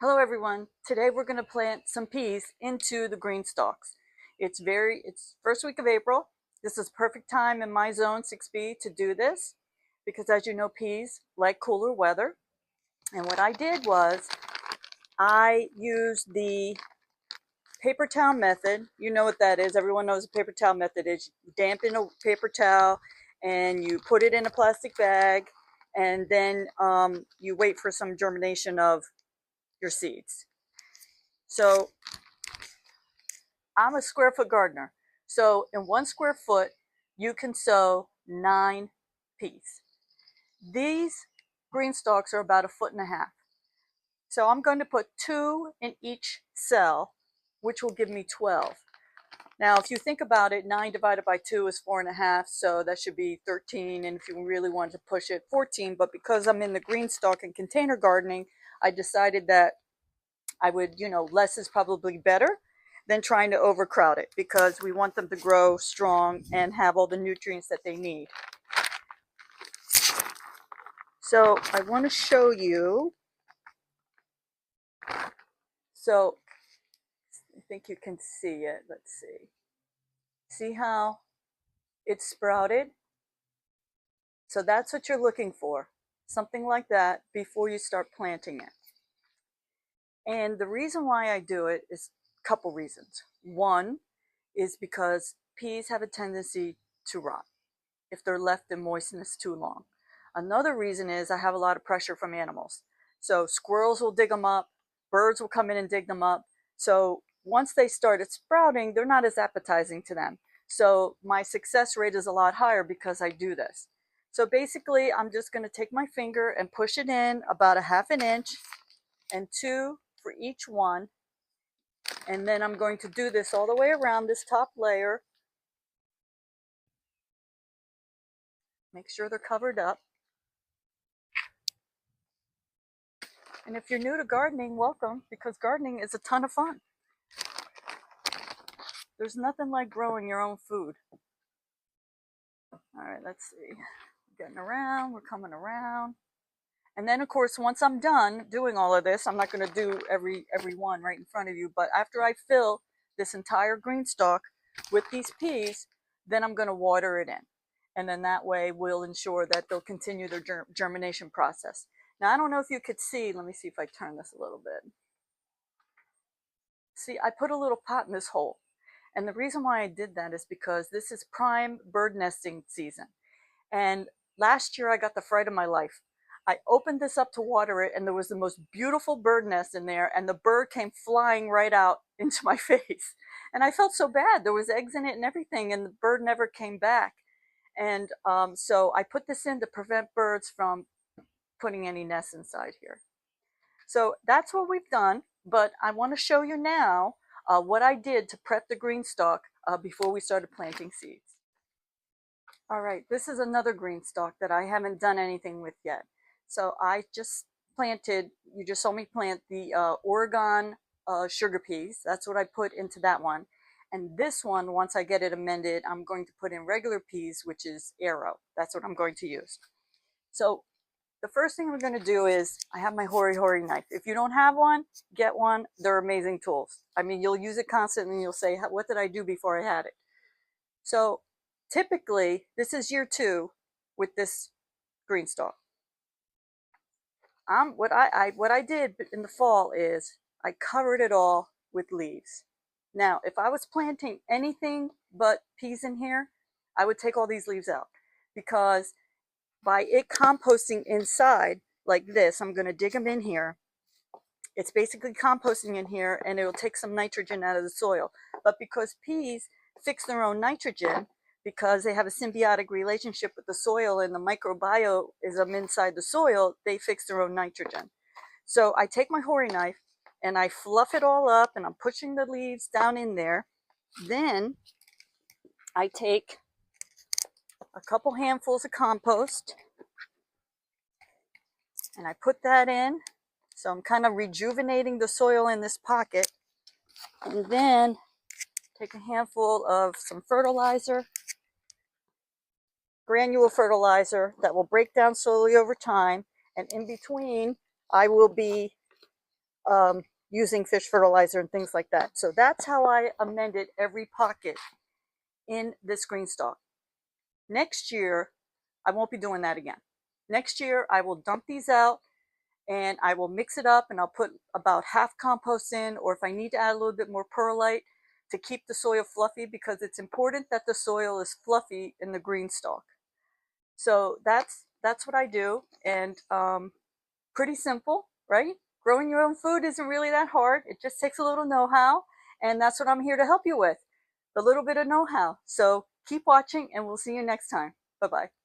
Hello everyone. Today we're going to plant some peas into the green stalks. It's first week of April. This is perfect time in my zone 6B to do this because as you know peas like cooler weather. And what I did was I used the paper towel method. You know what that is. Everyone knows the paper towel method is. You dampen a paper towel and you put it in a plastic bag and then you wait for some germination of your seeds. So I'm a square foot gardener. So in 1 square foot, you can sow 9 peas. These green stalks are about 1.5 feet. So I'm going to put 2 in each cell, which will give me 12. Now, if you think about it, 9 divided by 2 is 4.5, so that should be 13. And if you really wanted to push it, 14. But because I'm in the green stalk and container gardening, I decided that I would, less is probably better than trying to overcrowd it because we want them to grow strong and have all the nutrients that they need. So I want to show you. So I think you can see it. Let's see. See how it's sprouted? So that's what you're looking for. Something like that before you start planting it. And the reason why I do it is a couple reasons. One is because peas have a tendency to rot if they're left in moistness too long. Another reason is I have a lot of pressure from animals. So squirrels will dig them up, birds will come in and dig them up. So once they started sprouting, they're not as appetizing to them. So my success rate is a lot higher because I do this. So basically, I'm just going to take my finger and push it in about 1/2 inch and 2 for each one. And then I'm going to do this all the way around this top layer. Make sure they're covered up. And if you're new to gardening, welcome, because gardening is a ton of fun. There's nothing like growing your own food. All right, let's see. Getting around, we're coming around. And then of course, once I'm done doing all of this, I'm not going to do every one right in front of you, but after I fill this entire green stalk with these peas, then I'm going to water it in. And then that way we'll ensure that they'll continue their germination process. Now, I don't know if you could see, let me see if I turn this a little bit. See, I put a little pot in this hole. And the reason why I did that is because this is prime bird nesting season. And last year I got the fright of my life. I opened this up to water it and there was the most beautiful bird nest in there and the bird came flying right out into my face. And I felt so bad. There was eggs in it and everything and the bird never came back. And so I put this in to prevent birds from putting any nests inside here. So that's what we've done, but I want to show you now what I did to prep the green stalk before we started planting seeds. All right, this is another green stalk that I haven't done anything with yet. So I just planted, you just saw me plant the Oregon sugar peas. That's what I put into that one. And this one, once I get it amended, I'm going to put in regular peas, which is Arrow. That's what I'm going to use. So the first thing I'm going to do is I have my hori knife. If you don't have one, get one. They're amazing tools. I mean, you'll use it constantly and you'll say, what did I do before I had it? So typically, this is year 2 with this green stalk. What I did in the fall is I covered it all with leaves. Now, if I was planting anything but peas in here, I would take all these leaves out because by it composting inside like this, I'm going to dig them in here. It's basically composting in here and it'll take some nitrogen out of the soil. But because peas fix their own nitrogen, because they have a symbiotic relationship with the soil and the microbiome inside the soil, they fix their own nitrogen. So I take my hori knife and I fluff it all up and I'm pushing the leaves down in there. Then I take a couple handfuls of compost and I put that in. So I'm kind of rejuvenating the soil in this pocket. And then take a handful of some fertilizer, granule fertilizer that will break down slowly over time. And in between, I will be using fish fertilizer and things like that. So that's how I amended every pocket in this GREENSTALK. Next year, I won't be doing that again. Next year, I will dump these out and I will mix it up and I'll put about half compost in, or if I need to add a little bit more perlite to keep the soil fluffy, because it's important that the soil is fluffy in the GREENSTALK. So that's what I do, and pretty simple, right? Growing your own food isn't really that hard. It just takes a little know-how, and that's what I'm here to help you with, the little bit of know-how. So keep watching, and we'll see you next time. Bye-bye.